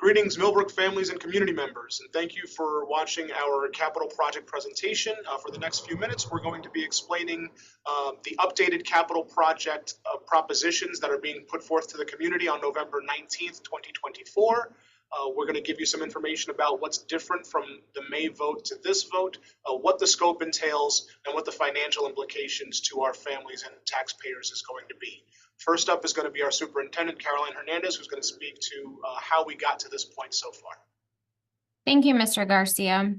Greetings, Millbrook families and community members, and thank you for watching our capital project presentation. For the next few minutes, we're going to be explaining the updated capital project propositions that are being put forth to the community on November 19th, 2024. We're going to give you some information about what's different from the May vote to this vote, what the scope entails, and what the financial implications to our families and taxpayers is going to be. First up is going to be our superintendent, Caroline Hernandez, who's going to speak to how we got to this point so far. Thank you, Mr. Garcia.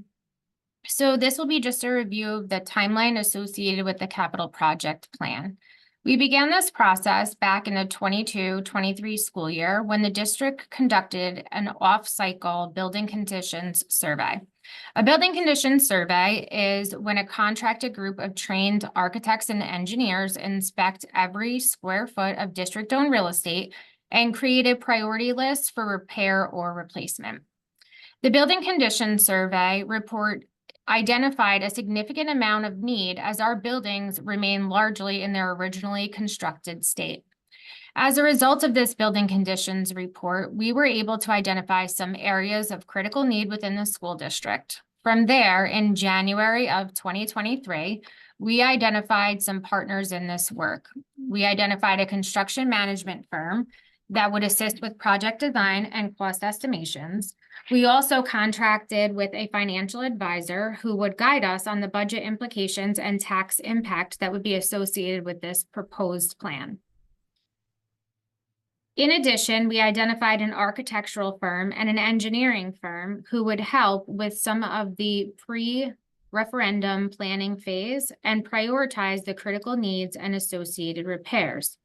So this will be just a review of the timeline associated with the capital project plan. We began this process back in the 22-23 school year when the district conducted an off-cycle building conditions survey. A building conditions survey is when a contracted group of trained architects and engineers inspect every square foot of district-owned real estate and create a priority list for repair or replacement. The building conditions survey report identified a significant amount of need as our buildings remain largely in their originally constructed state. As a result of this building conditions report, we were able to identify some areas of critical need within the school district. From there, in January of 2023, we identified some partners in this work. We identified a construction management firm that would assist with project design and cost estimations. We also contracted with a financial advisor who would guide us on the budget implications and tax impact that would be associated with this proposed plan. In addition, we identified an architectural firm and an engineering firm who would help with some of the pre-referendum planning phase and prioritize the critical needs and associated repairs.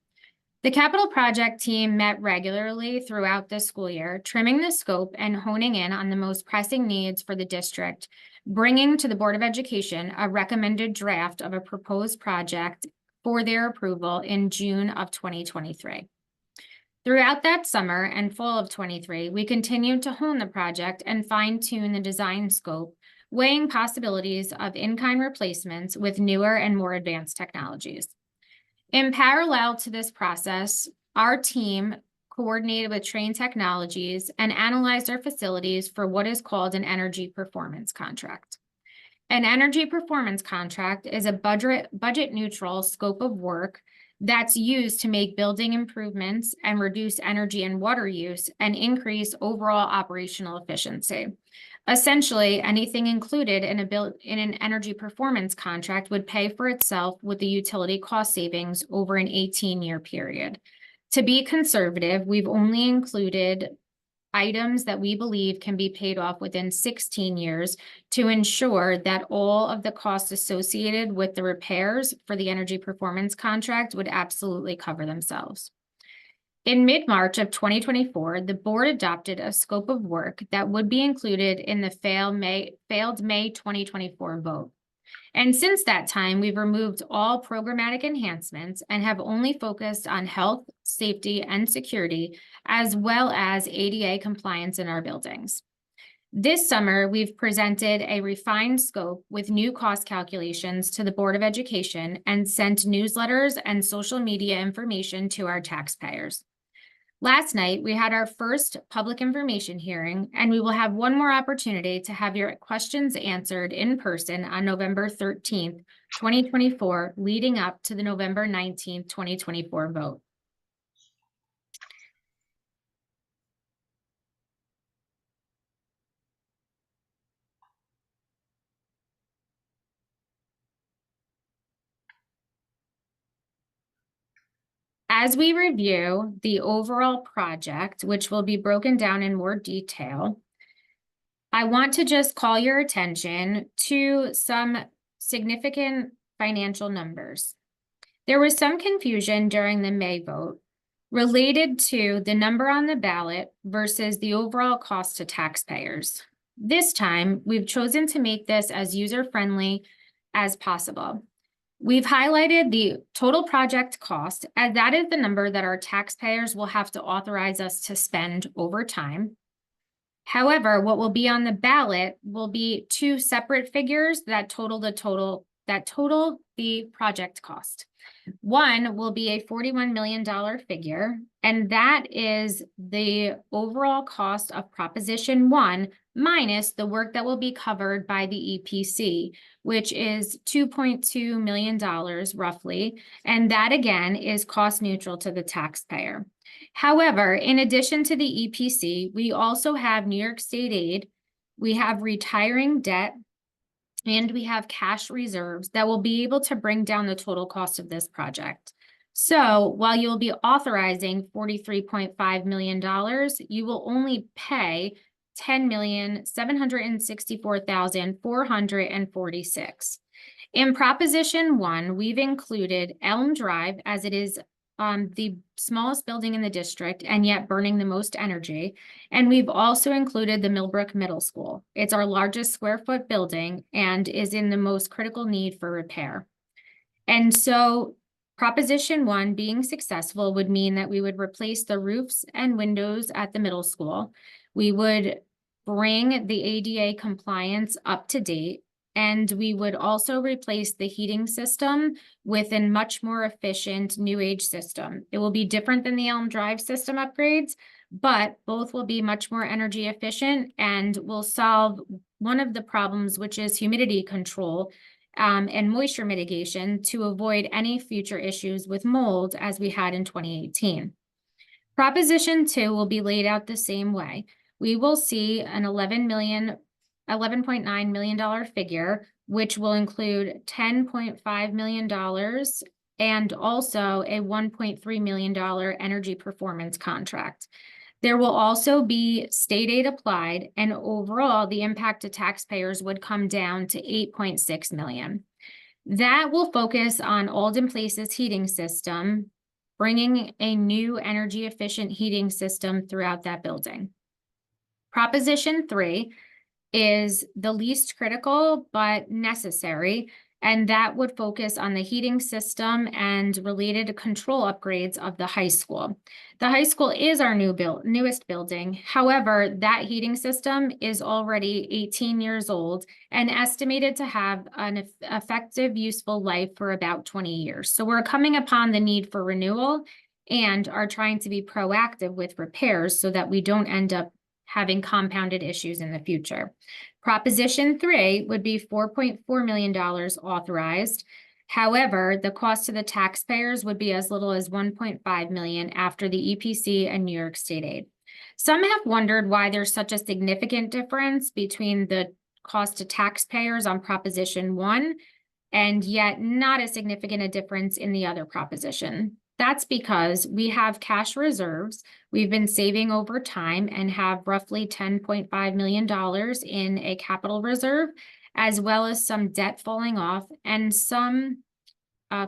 The capital project team met regularly throughout the school year, trimming the scope and honing in on the most pressing needs for the district, bringing to the Board of Education a recommended draft of a proposed project for their approval in June of 2023. Throughout that summer and fall of 23, we continued to hone the project and fine-tune the design scope, weighing possibilities of in-kind replacements with newer and more advanced technologies. In parallel to this process, our team coordinated with Trane Technologies and analyzed our facilities for what is called an energy performance contract. An energy performance contract is a budget-neutral scope of work that's used to make building improvements and reduce energy and water use and increase overall operational efficiency. Essentially, anything included in an energy performance contract would pay for itself with the utility cost savings over an 18-year period. To be conservative, we've only included items that we believe can be paid off within 16 years to ensure that all of the costs associated with the repairs for the energy performance contract would absolutely cover themselves. In mid-March of 2024, the board adopted a scope of work that would be included in the failed May 2024 vote. And since that time, we've removed all programmatic enhancements and have only focused on health, safety, and security, as well as ADA compliance in our buildings. This summer, we've presented a refined scope with new cost calculations to the Board of Education and sent newsletters and social media information to our taxpayers. Last night, we had our first public information hearing, and we will have one more opportunity to have your questions answered in person on November 13th, 2024, leading up to the November 19th, 2024 vote. As we review the overall project, which will be broken down in more detail, I want to just call your attention to some significant financial numbers. There was some confusion during the May vote related to the number on the ballot versus the overall cost to taxpayers. This time, we've chosen to make this as user-friendly as possible. We've highlighted the total project cost, as that is the number that our taxpayers will have to authorize us to spend over time. However, what will be on the ballot will be two separate figures that total that total the project cost. One will be a $41 million figure, and that is the overall cost of Proposition 1 minus the work that will be covered by the EPC, which is $2.2 million roughly, and that again is cost neutral to the taxpayer. However, in addition to the EPC, we also have New York State aid, we have retiring debt, and we have cash reserves that will be able to bring down the total cost of this project. So while you'll be authorizing $43.5 million, you will only pay $10,764,446. In Proposition 1, we've included Elm Drive as it is the smallest building in the district and yet burning the most energy. And we've also included the Millbrook Middle School. It's our largest square foot building and is in the most critical need for repair. And so Proposition 1 being successful would mean that we would replace the roofs and windows at the middle school. We would bring the ADA compliance up to date. And we would also replace the heating system with a much more efficient new age system. It will be different than the Elm Drive system upgrades, but both will be much more energy efficient and will solve one of the problems, which is humidity control and moisture mitigation to avoid any future issues with mold as we had in 2018. Proposition 2 will be laid out the same way. We will see an $11.9 million figure, which will include $10.5 million and also a $1.3 million energy performance contract. There will also be state aid applied, and overall, the impact to taxpayers would come down to $8.6 million. That will focus on Alden Place's heating system, bringing a new energy efficient heating system throughout that building. Proposition 3 is the least critical but necessary, and that would focus on the heating system and related control upgrades of the high school. The high school is our newest building. However, that heating system is already 18 years old and estimated to have an effective useful life for about 20 years. So we're coming upon the need for renewal and are trying to be proactive with repairs so that we don't end up having compounded issues in the future. Proposition 3 would be $4.4 million authorized. However, the cost to the taxpayers would be as little as $1.5 million after the EPC and New York State aid. Some have wondered why there's such a significant difference between the cost to taxpayers on Proposition 1 and yet not as significant a difference in the other proposition. That's because we have cash reserves. We've been saving over time and have roughly $10.5 million in a capital reserve, as well as some debt falling off and some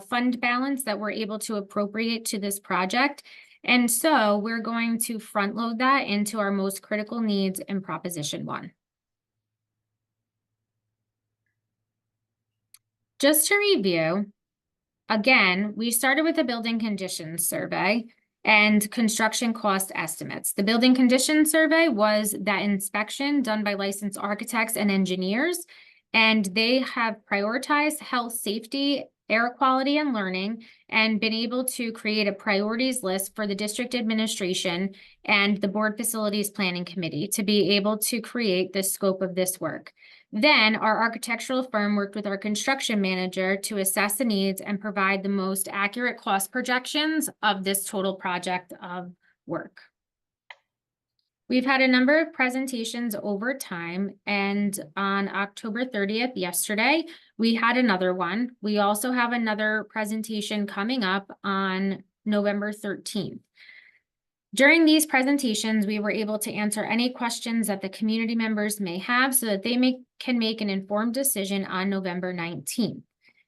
fund balance that we're able to appropriate to this project. And so we're going to front load that into our most critical needs in Proposition 1. Just to review, again, we started with a building conditions survey and construction cost estimates. The building conditions survey was that inspection done by licensed architects and engineers, and they have prioritized health, safety, air quality, and learning, and been able to create a priorities list for the district administration and the board facilities planning committee to be able to create the scope of this work. Then our architectural firm worked with our construction manager to assess the needs and provide the most accurate cost projections of this total project of work. We've had a number of presentations over time, and on October 30th, yesterday, we had another one. We also have another presentation coming up on November 13th. During these presentations, we were able to answer any questions that the community members may have so that they can make an informed decision on November 19th.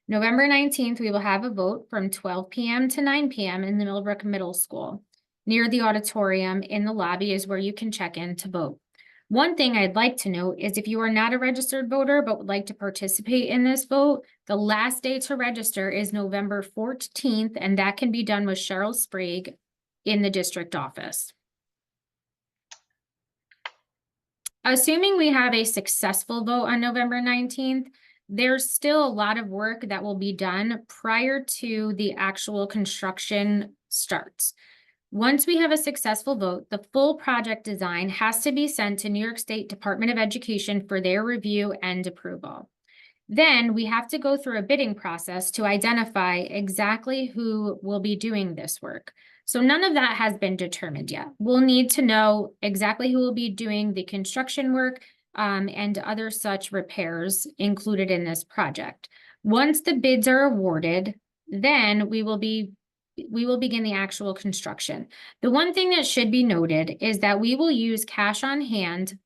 November 19th, we will have a vote from 12 p.m. to 9 p.m. in the Millbrook Middle School. Near the auditorium in the lobby is where you can check in to vote. One thing I'd like to note is if you are not a registered voter but would like to participate in this vote, the last day to register is November 14th, and that can be done with Cheryl Sprague in the district office. Assuming we have a successful vote on November 19th, there's still a lot of work that will be done prior to the actual construction starts. Once we have a successful vote, the full project design has to be sent to New York State Department of Education for their review and approval. Then we have to go through a bidding process to identify exactly who will be doing this work. So none of that has been determined yet. We'll need to know exactly who will be doing the construction work and other such repairs included in this project. Once the bids are awarded, then we will begin the actual construction. The one thing that should be noted is that we will use cash on hand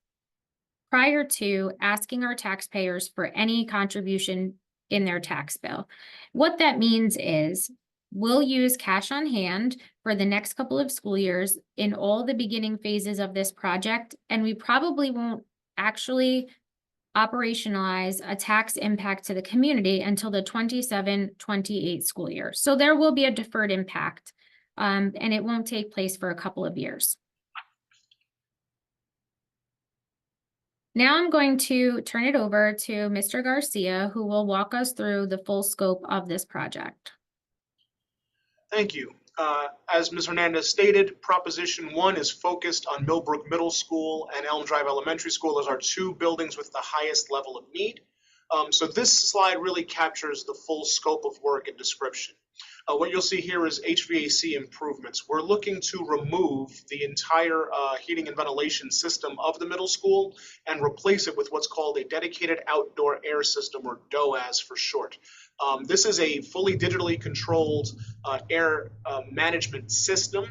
prior to asking our taxpayers for any contribution in their tax bill. What that means is we'll use cash on hand for the next couple of school years in all the beginning phases of this project, and we probably won't actually operationalize a tax impact to the community until the 27-28 school year. So there will be a deferred impact, and it won't take place for a couple of years. Now I'm going to turn it over to Mr. Garcia, who will walk us through the full scope of this project. Thank you. As Ms. Hernandez stated, Proposition 1 is focused on Millbrook Middle School and Elm Drive Elementary School. Those are two buildings with the highest level of need. So this slide really captures the full scope of work and description. What you'll see here is HVAC improvements. We're looking to remove the entire heating and ventilation system of the middle school and replace it with what's called a dedicated outdoor air system, or DOAS for short. This is a fully digitally controlled air management system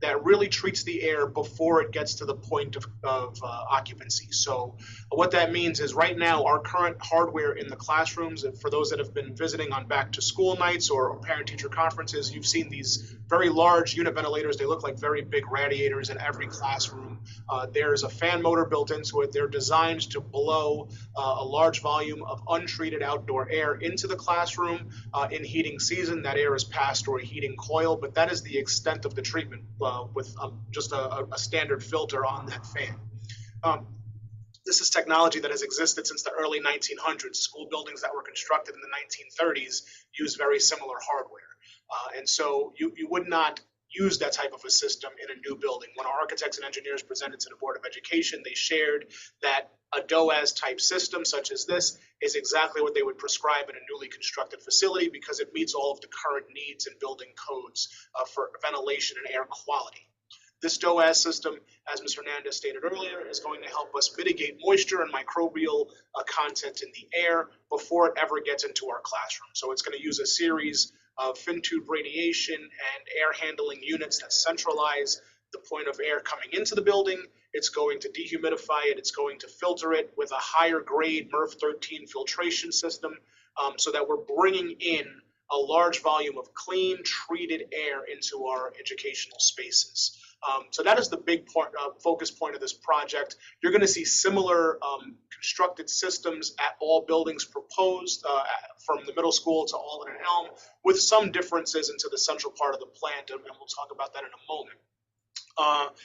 that really treats the air before it gets to the point of occupancy. So what that means is right now our current hardware in the classrooms, and for those that have been visiting on back to school nights or parent-teacher conferences, you've seen these very large unit ventilators. They look like very big radiators in every classroom. There's a fan motor built into it. They're designed to blow a large volume of untreated outdoor air into the classroom. In heating season, that air is passed through a heating coil, but that is the extent of the treatment with just a standard filter on that fan. This is technology that has existed since the early 1900s. School buildings that were constructed in the 1930s used very similar hardware. And so you would not use that type of a system in a new building. When our architects and engineers presented to the Board of Education, they shared that a DOAS type system such as this is exactly what they would prescribe in a newly constructed facility because it meets all of the current needs and building codes for ventilation and air quality. This DOAS system, as Ms. Hernandez stated earlier, is going to help us mitigate moisture and microbial content in the air before it ever gets into our classroom. So it's going to use a series of fin tube radiation and air handling units that centralize the point of air coming into the building. It's going to dehumidify it. It's going to filter it with a higher grade MERV 13 filtration system so that we're bringing in a large volume of clean, treated air into our educational spaces. So that is the big focus point of this project. You're going to see similar constructed systems at all buildings proposed, from the middle school to Alden and Elm, with some differences into the central part of the plant, and we'll talk about that in a moment.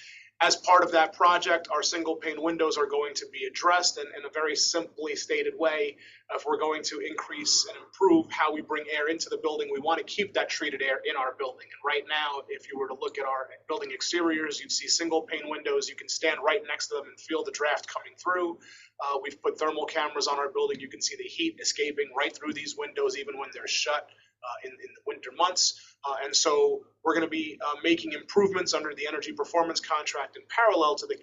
As part of that project, our single pane windows are going to be addressed in a very simply stated way. If we're going to increase and improve how we bring air into the building, we want to keep that treated air in our building. And right now, if you were to look at our building exteriors, you'd see single pane windows. You can stand right next to them and feel the draft coming through. We've put thermal cameras on our building. You can see the heat escaping right through these windows, even when they're shut in the winter months. And so we're going to be making improvements under the energy performance contract in parallel to the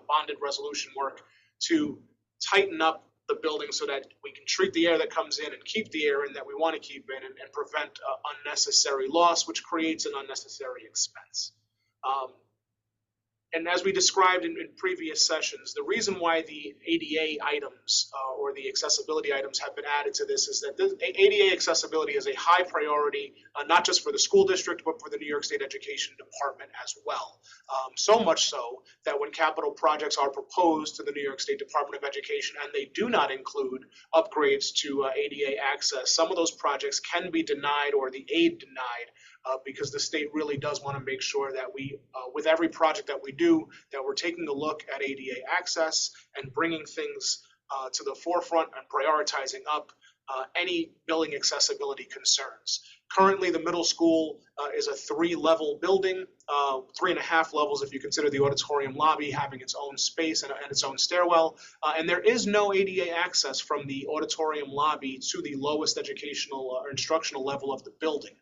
bonded resolution work to tighten up the building so that we can treat the air that comes in and keep the air in that we want to keep in and prevent unnecessary loss, which creates an unnecessary expense. And as we described in previous sessions, the reason why the ADA items or the accessibility items have been added to this is that the ADA accessibility is a high priority, not just for the school district, but for the New York State Education Department as well. So much so that when capital projects are proposed to the New York State Department of Education and they do not include upgrades to ADA access, some of those projects can be denied or the aid denied because the state really does want to make sure that we, with every project that we do, that we're taking a look at ADA access and bringing things to the forefront and prioritizing up any building accessibility concerns. Currently, the middle school is a 3-level building, 3.5 levels if you consider the auditorium lobby having its own space and its own stairwell. And there is no ADA access from the auditorium lobby to the lowest educational or instructional level of the building.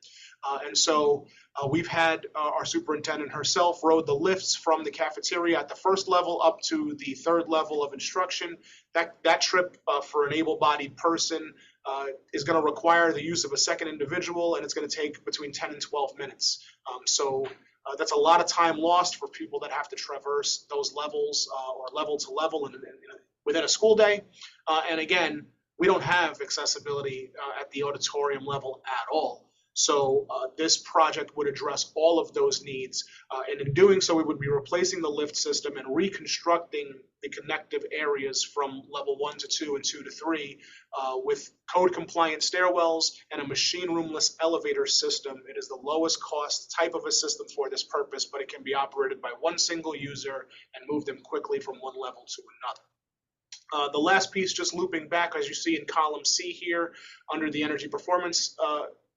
And so we've had our superintendent herself rode the lifts from the cafeteria at the first level up to the 3rd level of instruction. That trip for an able-bodied person is going to require the use of a second individual, and it's going to take between 10 and 12 minutes. So that's a lot of time lost for people that have to traverse those levels or level to level within a school day. And again, we don't have accessibility at the auditorium level at all. So this project would address all of those needs. And in doing so, we would be replacing the lift system and reconstructing the connective areas from level 1 to 2 and 2 to 3 with code compliant stairwells and a machine roomless elevator system. It is the lowest cost type of a system for this purpose, but it can be operated by one single user and move them quickly from one level to another. The last piece, just looping back, as you see in column C here, under the energy performance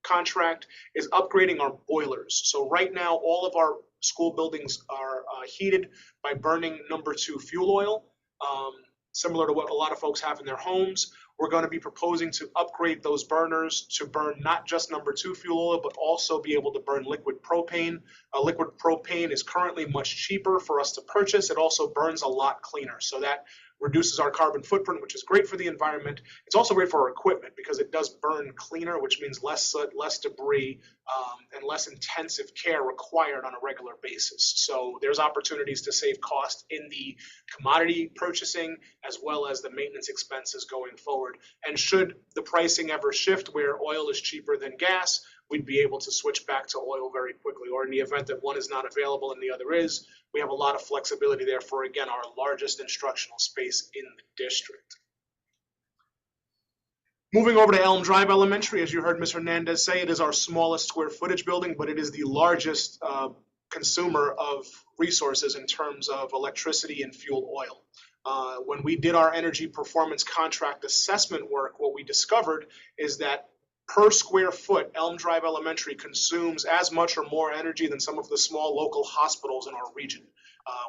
contract, is upgrading our boilers. So right now, all of our school buildings are heated by burning number 2 fuel oil, similar to what a lot of folks have in their homes. We're going to be proposing to upgrade those burners to burn not just number 2 fuel oil, but also be able to burn liquid propane. Liquid propane is currently much cheaper for us to purchase. It also burns a lot cleaner. So that reduces our carbon footprint, which is great for the environment. It's also great for our equipment because it does burn cleaner, which means less soot, less debris, and less intensive care required on a regular basis. So there's opportunities to save cost in the commodity purchasing as well as the maintenance expenses going forward. And should the pricing ever shift where oil is cheaper than gas, we'd be able to switch back to oil very quickly. Or in the event that one is not available and the other is, we have a lot of flexibility there for, again, our largest instructional space in the district. Moving over to Elm Drive Elementary, as you heard Ms. Hernandez say, it is our smallest square footage building, but it is the largest consumer of resources in terms of electricity and fuel oil. When we did our energy performance contract assessment work, what we discovered is that per square foot, Elm Drive Elementary consumes as much or more energy than some of the small local hospitals in our region.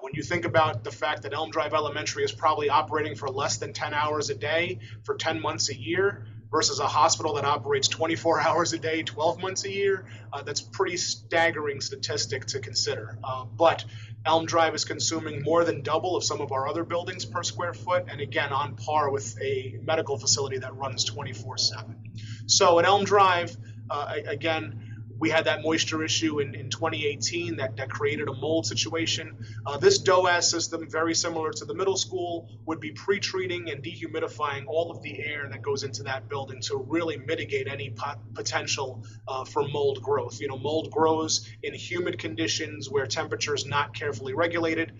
When you think about the fact that Elm Drive Elementary is probably operating for less than 10 hours a day for 10 months a year versus a hospital that operates 24 hours a day, 12 months a year, that's a pretty staggering statistic to consider. But Elm Drive is consuming more than double of some of our other buildings per square foot, and again, on par with a medical facility that runs 24/7. So at Elm Drive, again, we had that moisture issue in 2018 that created a mold situation. This DOAS system, very similar to the middle school, would be pre-treating and dehumidifying all of the air that goes into that building to really mitigate any potential for mold growth. You know, mold grows in humid conditions where temperature is not carefully regulated.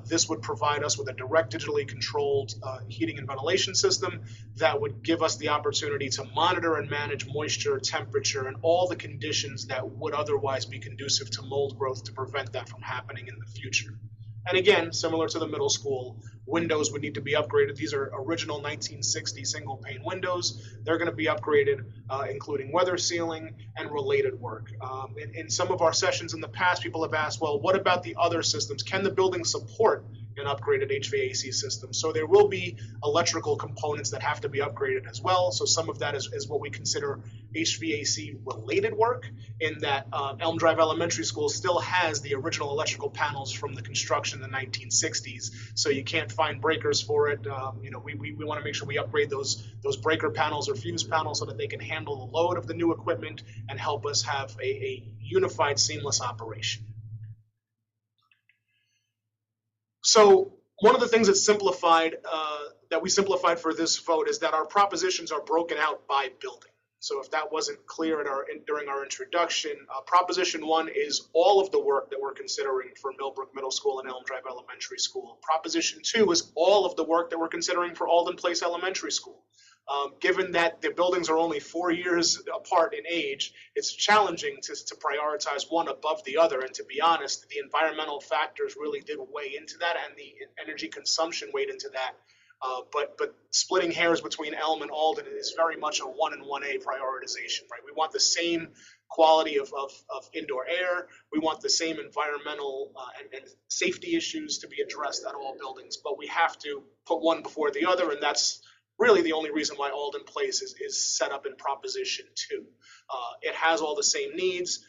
This would provide us with a direct digitally controlled heating and ventilation system that would give us the opportunity to monitor and manage moisture, temperature, and all the conditions that would otherwise be conducive to mold growth to prevent that from happening in the future. And again, similar to the middle school, windows would need to be upgraded. These are original 1960 single pane windows. They're going to be upgraded, including weather sealing and related work. In some of our sessions in the past, people have asked, well, what about the other systems? Can the building support an upgraded HVAC system? So there will be electrical components that have to be upgraded as well. So some of that is what we consider HVAC related work, in that Elm Drive Elementary School still has the original electrical panels from the construction in the 1960s. So you can't find breakers for it. You know, we want to make sure we upgrade those breaker panels or fuse panels so that they can handle the load of the new equipment and help us have a unified, seamless operation. So one of the things that's simplified, that we simplified for this vote, is that our propositions are broken out by building. So if that wasn't clear during our introduction, Proposition 1 is all of the work that we're considering for Millbrook Middle School and Elm Drive Elementary School. Proposition 2 is all of the work that we're considering for Alden Place Elementary School. Given that the buildings are only 4 years apart in age, it's challenging to prioritize one above the other. And to be honest, the environmental factors really did weigh into that, and the energy consumption weighed into that But splitting hairs between Elm and Alden is very much a 1 and 1A prioritization, right? We want the same quality of indoor air. We want the same environmental and safety issues to be addressed at all buildings, but we have to put one before the other, and that's really the only reason why Alden Place is set up in Proposition 2. It has all the same needs.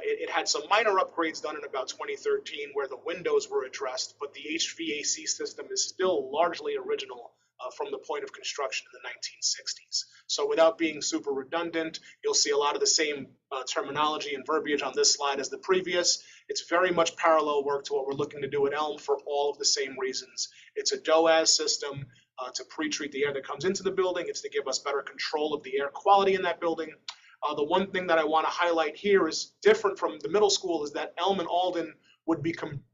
It had some minor upgrades done in about 2013 where the windows were addressed, but the HVAC system is still largely original from the point of construction in the 1960s. So without being super redundant, you'll see a lot of the same terminology and verbiage on this slide as the previous. It's very much parallel work to what we're looking to do at Elm for all of the same reasons. It's a DOAS system to pre-treat the air that comes into the building. It's to give us better control of the air quality in that building. The one thing that I want to highlight here is different from the middle school is that Elm and Alden would be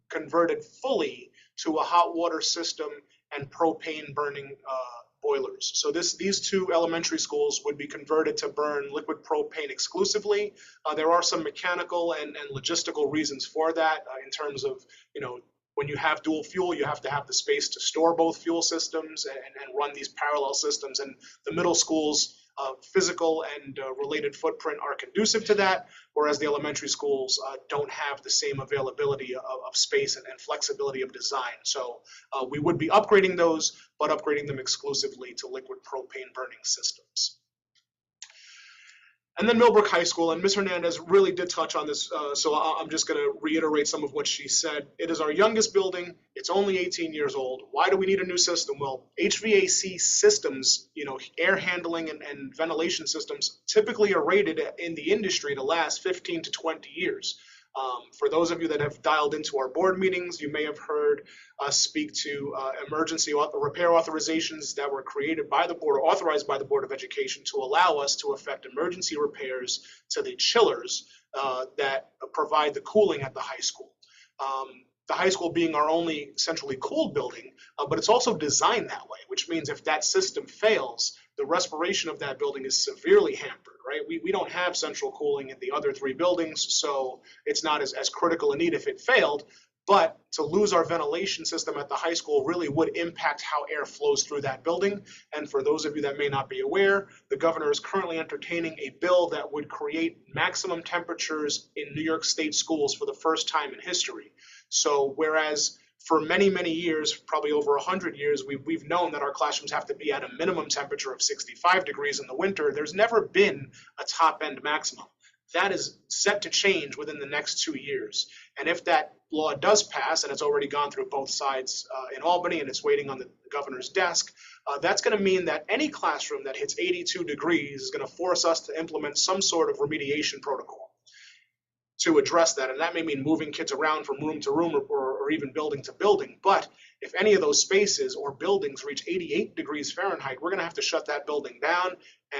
converted fully to a hot water system and propane burning boilers. So these two elementary schools would be converted to burn liquid propane exclusively. There are some mechanical and logistical reasons for that in terms of, when you have dual fuel, you have to have the space to store both fuel systems and run these parallel systems. And the middle schools' physical and related footprint are conducive to that, whereas the elementary schools don't have the same availability of space and flexibility of design. So we would be upgrading those, but upgrading them exclusively to liquid propane burning systems. And then Millbrook High School, and Ms. Hernandez really did touch on this, so I'm just going to reiterate some of what she said. It is our youngest building. It's only 18 years old. Why do we need a new system? Well, HVAC systems, air handling and ventilation systems typically are rated in the industry to last 15 to 20 years. For those of you that have dialed into our board meetings, you may have heard us speak to emergency repair authorizations that were created by the board or authorized by the Board of Education to allow us to effect emergency repairs to the chillers that provide the cooling at the high school. The high school being our only centrally cooled building, but it's also designed that way, which means if that system fails, the respiration of that building is severely hampered, right? We don't have central cooling in the other three buildings, so it's not as critical a need if it failed. But to lose our ventilation system at the high school really would impact how air flows through that building. And for those of you that may not be aware, the governor is currently entertaining a bill that would create maximum temperatures in New York State schools for the first time in history. So whereas for many, many years, probably over 100 years, we've known that our classrooms have to be at a minimum temperature of 65 degrees in the winter, there's never been a top-end maximum. That is set to change within the next 2 years. And if that law does pass, and it's already gone through both sides in Albany and it's waiting on the governor's desk, that's going to mean that any classroom that hits 82 degrees is going to force us to implement some sort of remediation protocol to address that. And that may mean moving kids around from room to room or even building to building. But if any of those spaces or buildings reach 88 degrees Fahrenheit, we're going to have to shut that building down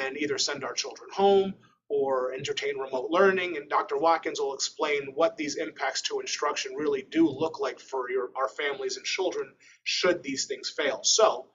and either send our children home or entertain remote learning. And Dr. Watkins will explain what these impacts to instruction really do look like for our families and children should these things fail. So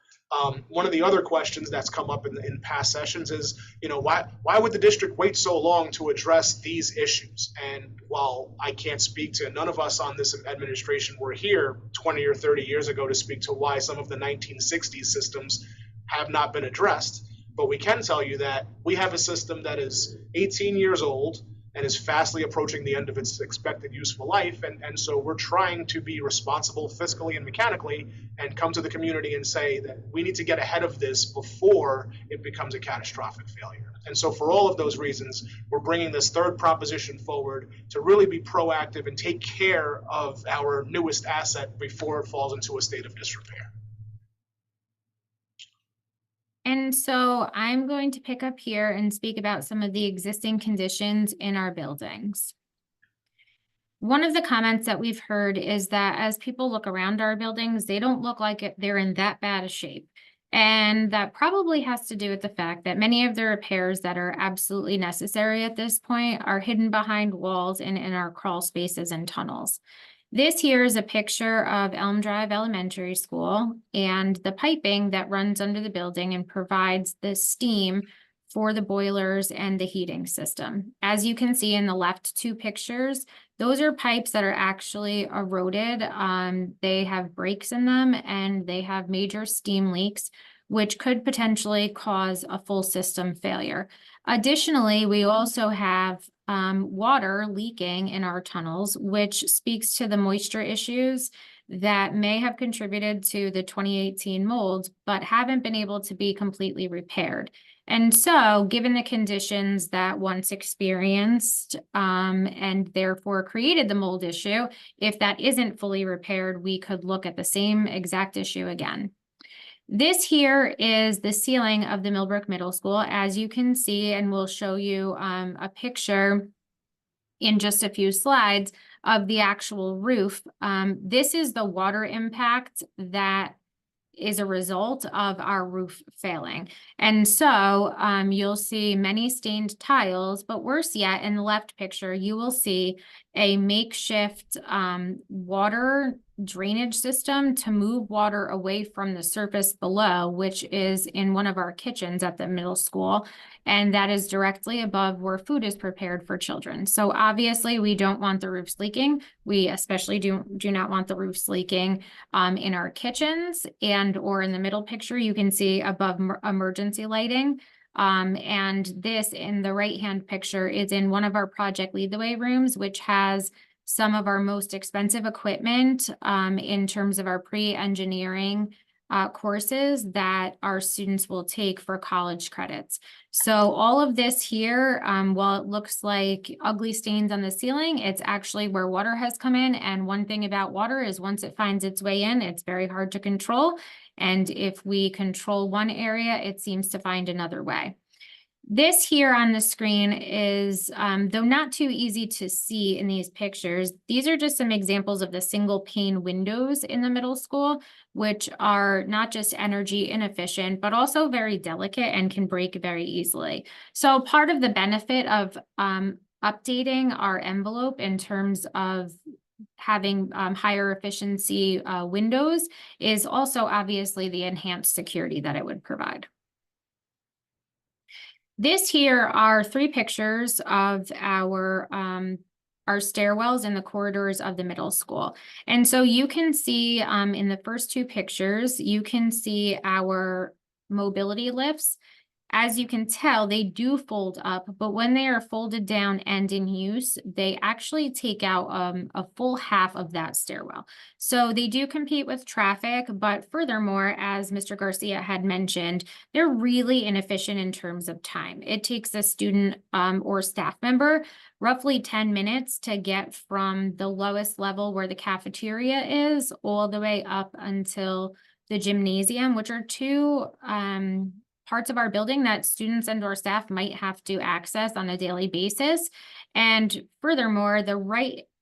one of the other questions that's come up in past sessions is, why would the district wait so long to address these issues? And while I can't speak to, none of us on this administration were here 20 or 30 years ago to speak to why some of the 1960s systems have not been addressed. But we can tell you that we have a system that is 18 years old and is fastly approaching the end of its expected useful life. And so we're trying to be responsible fiscally and mechanically and come to the community and say that we need to get ahead of this before it becomes a catastrophic failure. And so for all of those reasons, we're bringing this third proposition forward to really be proactive and take care of our newest asset before it falls into a state of disrepair. And so I'm going to pick up here and speak about some of the existing conditions in our buildings. One of the comments that we've heard is that as people look around our buildings, they don't look like they're in that bad a shape. And that probably has to do with the fact that many of the repairs that are absolutely necessary at this point are hidden behind walls and in our crawl spaces and tunnels. This here is a picture of Elm Drive Elementary School and the piping that runs under the building and provides the steam for the boilers and the heating system. As you can see in the left two pictures, Those are pipes that are actually eroded. They have breaks in them and they have major steam leaks, which could potentially cause a full system failure. Additionally, we also have water leaking in our tunnels, which speaks to the moisture issues that may have contributed to the 2018 mold, but haven't been able to be completely repaired. And so, given the conditions that once experienced and therefore created the mold issue, if that isn't fully repaired, we could look at the same exact issue again. This here is the ceiling of the Millbrook Middle School. As you can see, and we'll show you a picture in just a few slides of the actual roof. This is the water impact that is a result of our roof failing. And so you'll see many stained tiles, but worse yet, in the left picture, you will see a makeshift water drainage system to move water away from the surface below, which is in one of our kitchens at the middle school. And that is directly above where food is prepared for children. So obviously we don't want the roofs leaking. We especially do not want the roofs leaking in our kitchens, and or in the middle picture, you can see above emergency lighting. And this in the right-hand picture is in one of our Project Lead the Way rooms, which has some of our most expensive equipment in terms of our pre-engineering courses that our students will take for college credits. So all of this here, while it looks like ugly stains on the ceiling, it's actually where water has come in. And one thing about water is once it finds its way in, it's very hard to control. And if we control one area, it seems to find another way. This here on the screen is, though not too easy to see in these pictures, these are just some examples of the single pane windows in the middle school, which are not just energy inefficient, but also very delicate and can break very easily. So part of the benefit of updating our envelope in terms of having higher efficiency windows is also obviously the enhanced security that it would provide. This here are 3 pictures of our stairwells in the corridors of the middle school. And so you can see in the first 2 pictures, you can see our mobility lifts. As you can tell, they do fold up, but when they are folded down and in use, they actually take out a full half of that stairwell. So they do compete with traffic, but furthermore, as Mr. Garcia had mentioned, they're really inefficient in terms of time. It takes a student or staff member roughly 10 minutes to get from the lowest level where the cafeteria is all the way up until the gymnasium, which are 2 parts of our building that students and or staff might have to access on a daily basis. And furthermore, the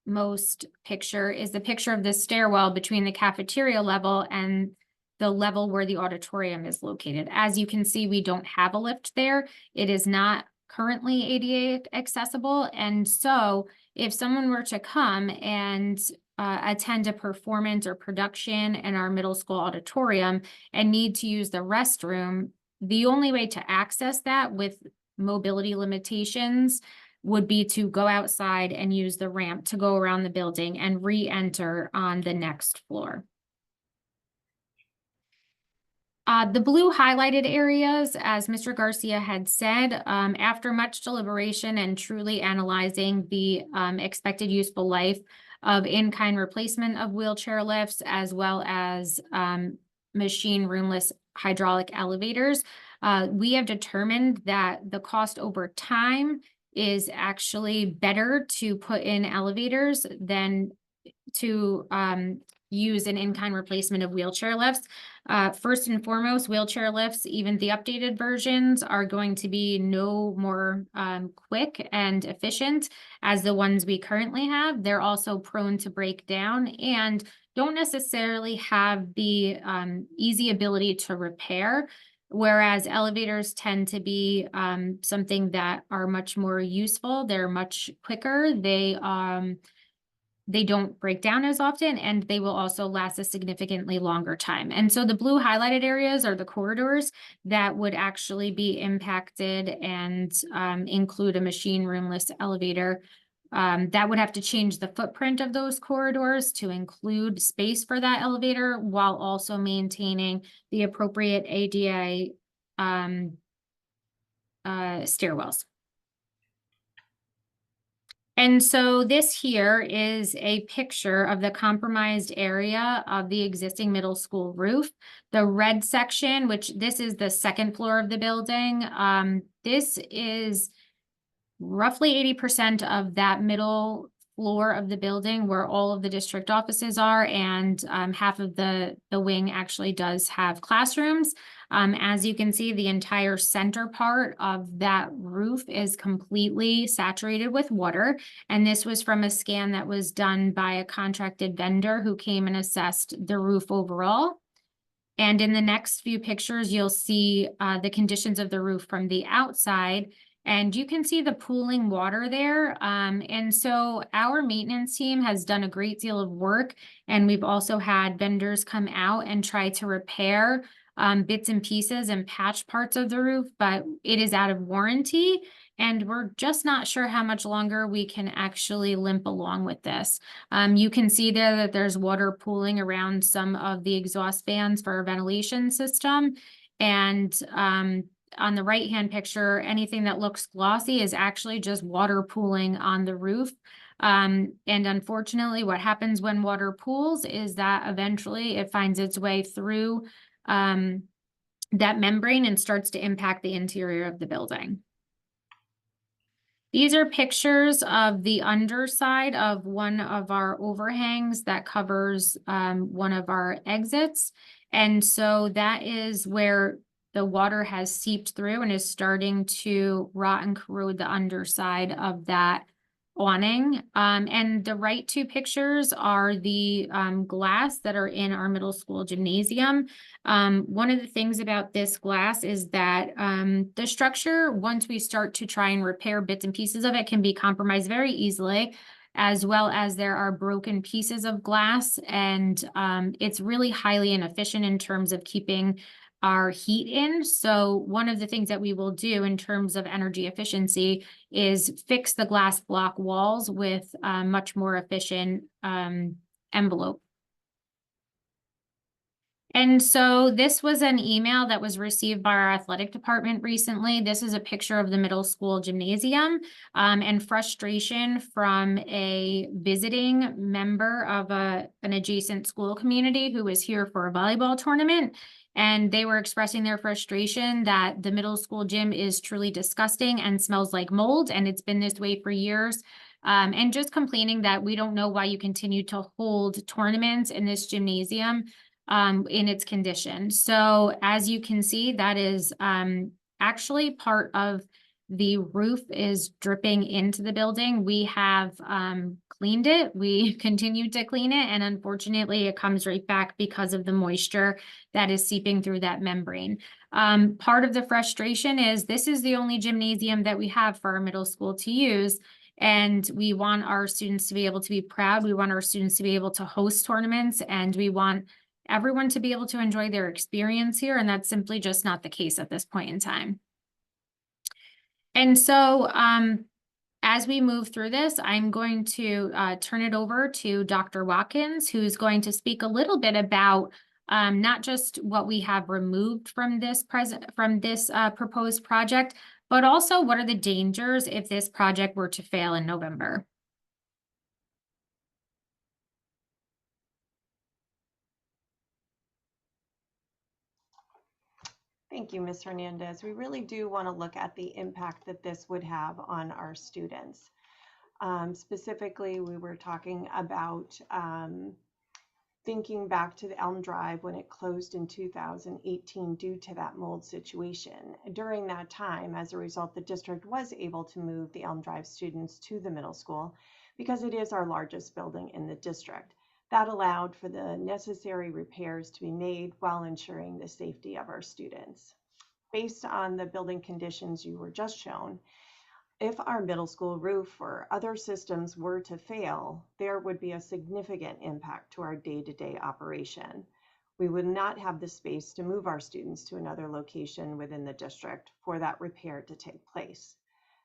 rightmost picture is the picture of the stairwell between the cafeteria level and the level where the auditorium is located. As you can see, we don't have a lift there. It is not currently ADA accessible. And so if someone were to come and attend a performance or production in our middle school auditorium and need to use the restroom, the only way to access that with mobility limitations would be to go outside and use the ramp to go around the building and re-enter on the next floor. The blue highlighted areas, as Mr. Garcia had said, after much deliberation and truly analyzing the expected useful life of in-kind replacement of wheelchair lifts, as well as machine roomless hydraulic elevators, we have determined that the cost over time is actually better to put in elevators than to use an in-kind replacement of wheelchair lifts. First and foremost, wheelchair lifts, even the updated versions, are going to be no more quick and efficient as the ones we currently have. They're also prone to break down and don't necessarily have the easy ability to repair, whereas elevators tend to be something that are much more useful. They're much quicker. They don't break down as often, and they will also last a significantly longer time. And so the blue highlighted areas are the corridors that would actually be impacted and include a machine roomless elevator that would have to change the footprint of those corridors to include space for that elevator while also maintaining the appropriate ADA stairwells. And so this here is a picture of the compromised area of the existing middle school roof. The red section, which this is the second floor of the building, this is roughly 80% of that middle floor of the building where all of the district offices are, and half of the wing actually does have classrooms. As you can see, the entire center part of that roof is completely saturated with water, and this was from a scan that was done by a contracted vendor who came and assessed the roof overall. And in the next few pictures, you'll see the conditions of the roof from the outside. And you can see the pooling water there. And so our maintenance team has done a great deal of work, and we've also had vendors come out and try to repair bits and pieces and patch parts of the roof, but it is out of warranty. And we're just not sure how much longer we can actually limp along with this. You can see there that there's water pooling around some of the exhaust fans for our ventilation system. And on the right-hand picture, anything that looks glossy is actually just water pooling on the roof. And unfortunately, what happens when water pools is that eventually it finds its way through that membrane and starts to impact the interior of the building. These are pictures of the underside of one of our overhangs that covers one of our exits. And so that is where the water has seeped through and is starting to rot and corrode the underside of that awning. And the right two pictures are the glass that are in our middle school gymnasium. One of the things about this glass is that the structure, once we start to try and repair bits and pieces of it, can be compromised very easily, as well as there are broken pieces of glass, and it's really highly inefficient in terms of keeping our heat in. So one of the things that we will do in terms of energy efficiency is fix the glass block walls with much more efficient envelope. And so this was an email that was received by our athletic department recently. This is a picture of the middle school gymnasium and frustration from a visiting member of an adjacent school community who was here for a volleyball tournament. And they were expressing their frustration that the middle school gym is truly disgusting and smells like mold, and it's been this way for years. And just complaining that we don't know why you continue to hold tournaments in this gymnasium in its condition. So as you can see, that is actually part of the roof is dripping into the building. We have cleaned it. We continue to clean it. And unfortunately, it comes right back because of the moisture that is seeping through that membrane. Part of the frustration is this is the only gymnasium that we have for our middle school to use. And we want our students to be able to be proud. We want our students to be able to host tournaments, and we want everyone to be able to enjoy their experience here. And that's simply just not the case at this point in time. And so as we move through this, I'm going to turn it over to Dr. Watkins, who's going to speak a little bit about not just what we have removed from this proposed project, but also what are the dangers if this project were to fail in November. Thank you, Ms. Hernandez. We really do want to look at the impact that this would have on our students. Specifically, we were talking about thinking back to the Elm Drive when it closed in 2018 due to that mold situation. During that time, as a result, the district was able to move the Elm Drive students to the middle school because it is our largest building in the district. That allowed for the necessary repairs to be made while ensuring the safety of our students. Based on the building conditions you were just shown, if our middle school roof or other systems were to fail, there would be a significant impact to our day-to-day operation. We would not have the space to move our students to another location within the district for that repair to take place.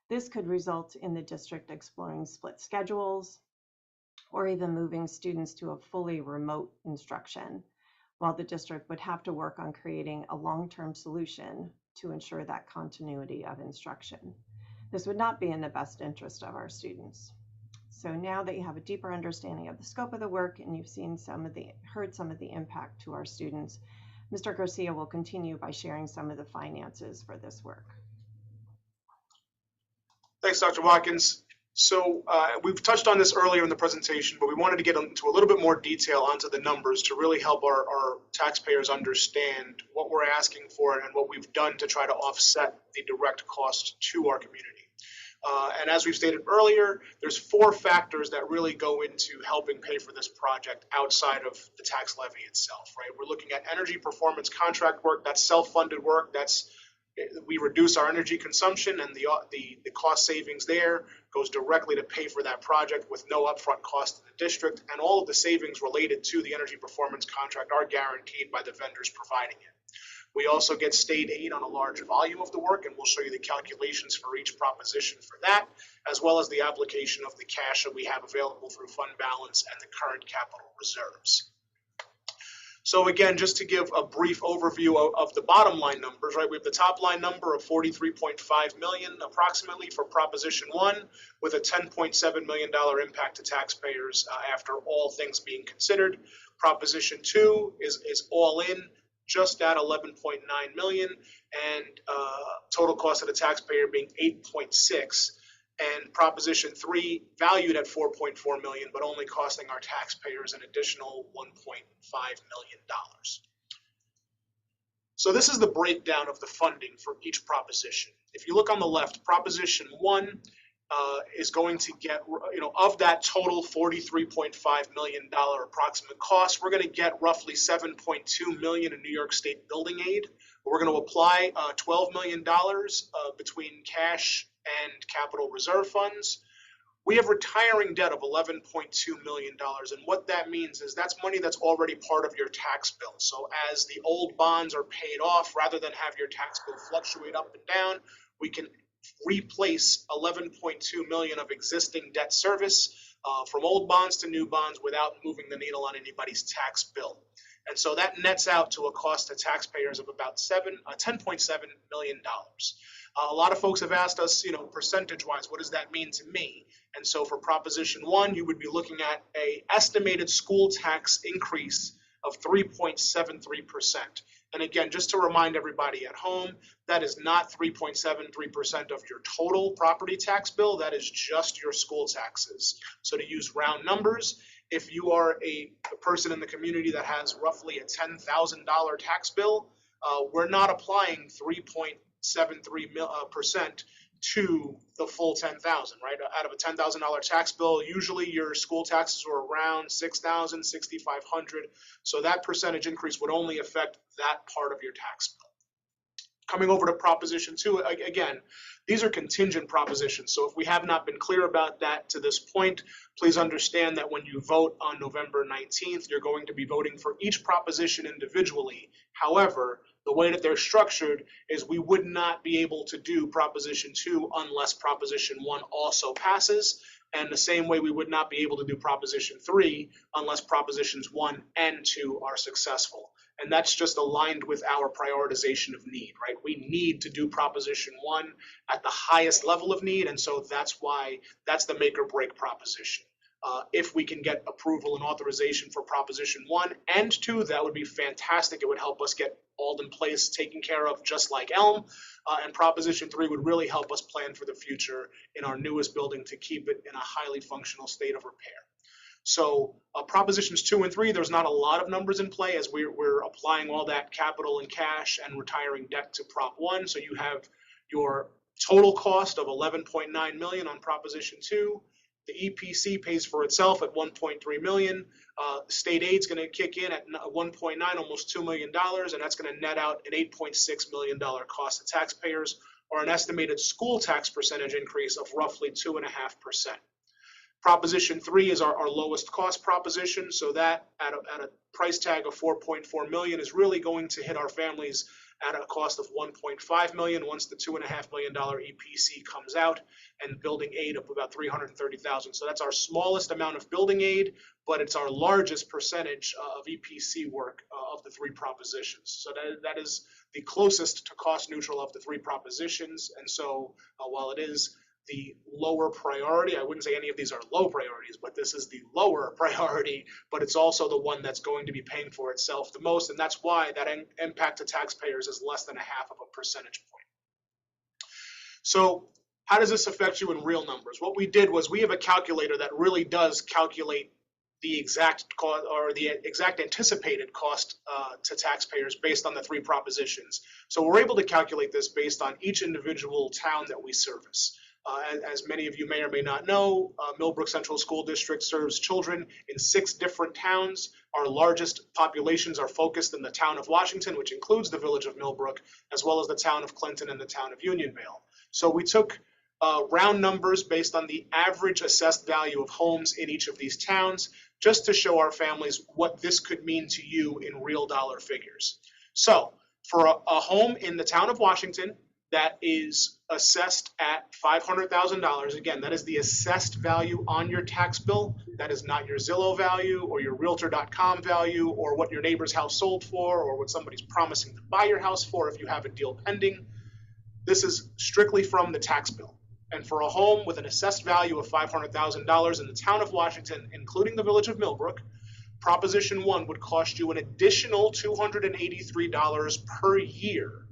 This could result in the district exploring split schedules or even moving students to a fully remote instruction, while the district would have to work on creating a long-term solution to ensure that continuity of instruction. This would not be in the best interest of our students. So now that you have a deeper understanding of the scope of the work and you've heard some of the impact to our students, Mr. Garcia will continue by sharing some of the finances for this work. Thanks, Dr. Watkins. So we've touched on this earlier in the presentation, but we wanted to get into a little bit more detail onto the numbers to really help our taxpayers understand what we're asking for and what we've done to try to offset the direct cost to our community. And as we've stated earlier, there's 4 factors that really go into helping pay for this project outside of the tax levy itself, right? We're looking at energy performance contract work, that's self-funded work, we reduce our energy consumption, and the cost savings there goes directly to pay for that project with no upfront cost to the district, and all of the savings related to the energy performance contract are guaranteed by the vendors providing it. We also get state aid on a large volume of the work, and we'll show you the calculations for each proposition for that, as well as the application of the cash that we have available through fund balance and the current capital reserves. So again, just to give a brief overview of the bottom line numbers, right? We have the top line number of $43.5 million approximately for Proposition 1, with a $10.7 million impact to taxpayers after all things being considered. Proposition 2 is all in, just at 11.9 million, and total cost of the taxpayer being 8.6, and Proposition 3 valued at 4.4 million, but only costing our taxpayers an additional $1.5 million. So this is the breakdown of the funding for each proposition. If you look on the left, Proposition 1 is going to get, of that total $43.5 million approximate cost, we're going to get roughly $7.2 million in New York State building aid. We're going to apply $12 million between cash and capital reserve funds. We have retiring debt of $11.2 million, and what that means is that's money that's already part of your tax bill. So as the old bonds are paid off, rather than have your tax bill fluctuate up and down, we can replace $11.2 million of existing debt service from old bonds to new bonds without moving the needle on anybody's tax bill. And so that nets out to a cost to taxpayers of about $10.7 million. A lot of folks have asked us, percentage-wise, what does that mean to me? And so for Proposition 1, you would be looking at an estimated school tax increase of 3.73%. And again, just to remind everybody at home, that is not 3.73% of your total property tax bill. That is just your school taxes. So to use round numbers, if you are a person in the community that has roughly a $10,000 tax bill, we're not applying 3.73% to the full $10,000, right? Out of a $10,000 tax bill, usually your school taxes are around $6,000, $6,500. So that percentage increase would only affect that part of your tax bill. Coming over to Proposition 2, again, these are contingent propositions. So if we have not been clear about that to this point, please understand that when you vote on November 19th, you're going to be voting for each proposition individually. However, the way that they're structured is we would not be able to do Proposition 2 unless Proposition 1 also passes, and the same way we would not be able to do Proposition 3 unless Propositions 1 and 2 are successful. And that's just aligned with our prioritization of need, right? We need to do Proposition 1 at the highest level of need, and so that's why that's the make or break proposition. If we can get approval and authorization for Proposition 1 and 2, that would be fantastic. It would help us get Alden Place taken care of just like Elm. And Proposition 3 would really help us plan for the future in our newest building to keep it in a highly functional state of repair. So Propositions 2 and 3, there's not a lot of numbers in play as we're applying all that capital and cash and retiring debt to Prop 1. So you have your total cost of $11.9 million on Proposition 2. The EPC pays for itself at $1.3 million. State aid's going to kick in at $1.9, almost $2 million, and that's going to net out an $8.6 million cost to taxpayers, or an estimated school tax percentage increase of roughly 2.5%. Proposition 3 is our lowest cost proposition, so that at a price tag of $4.4 million is really going to hit our families at a cost of $1.5 million once the $2.5 million EPC comes out, and building aid of about $330,000. So that's our smallest amount of building aid, but it's our largest percentage of EPC work of the three propositions. So that is the closest to cost neutral of the three propositions. And so while it is the lower priority, I wouldn't say any of these are low priorities, but this is the lower priority, but it's also the one that's going to be paying for itself the most. And that's why that impact to taxpayers is less than 0.5 percentage point. So how does this affect you in real numbers? What we did was we have a calculator that really does calculate the exact cost or the exact anticipated cost to taxpayers based on the three propositions. So we're able to calculate this based on each individual town that we service. As many of you may or may not know, Millbrook Central School District serves children in 6 different towns. Our largest populations are focused in the town of Washington, which includes the village of Millbrook, as well as the town of Clinton and the town of Unionvale. So we took round numbers based on the average assessed value of homes in each of these towns, just to show our families what this could mean to you in real dollar figures. So for a home in the town of Washington that is assessed at $500,000, again, that is the assessed value on your tax bill. That is not your Zillow value or your Realtor.com value or what your neighbor's house sold for or what somebody's promising to buy your house for if you have a deal pending. This is strictly from the tax bill. And for a home with an assessed value of $500,000 in the town of Washington, including the village of Millbrook, Proposition 1 would cost you an additional $283 per year.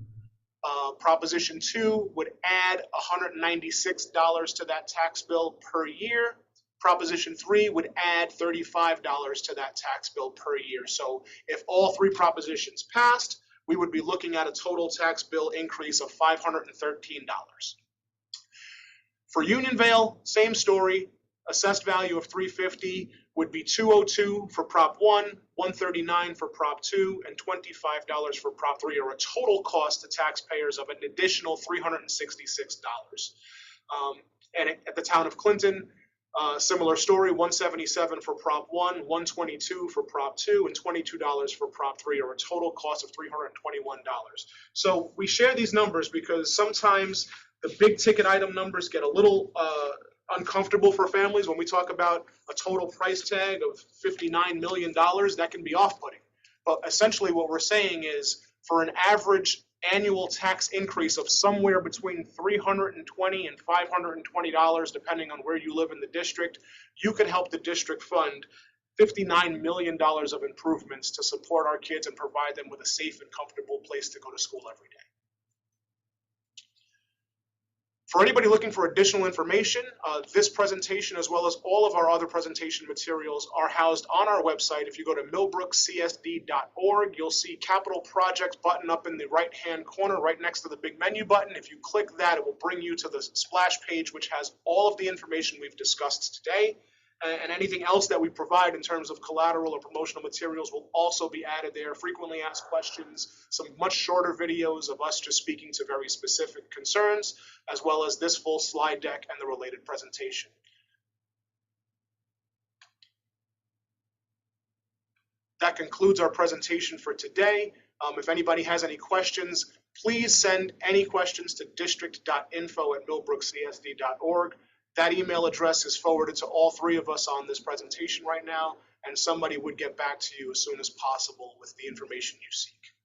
Proposition 2 would add $196 to that tax bill per year. Proposition 3 would add $35 to that tax bill per year. So if all 3 propositions passed, we would be looking at a total tax bill increase of $513. For Unionvale, same story. Assessed value of $350 would be $202 for Prop 1, $139 for Prop 2, and $25 for Prop 3, or a total cost to taxpayers of an additional $366. And at the town of Clinton, similar story, $177 for Prop 1, $122 for Prop 2, and $22 for Prop 3, or a total cost of $321. So we share these numbers because sometimes the big ticket item numbers get a little uncomfortable for families. When we talk about a total price tag of $59 million, that can be off-putting. But essentially what we're saying is for an average annual tax increase of somewhere between $320 and $520, depending on where you live in the district, you could help the district fund $59 million of improvements to support our kids and provide them with a safe and comfortable place to go to school every day. For anybody looking for additional information, this presentation, as well as all of our other presentation materials, are housed on our website. If you go to millbrookcsd.org, you'll see Capital Projects button up in the right-hand corner, right next to the big menu button. If you click that, it will bring you to the splash page, which has all of the information we've discussed today. And anything else that we provide in terms of collateral or promotional materials will also be added there. Frequently asked questions, some much shorter videos of us just speaking to very specific concerns, as well as this full slide deck and the related presentation. That concludes our presentation for today. If anybody has any questions, please send any questions to district.info@millbrookcsd.org. That email address is forwarded to all 3 of us on this presentation right now, and somebody would get back to you as soon as possible with the information you seek.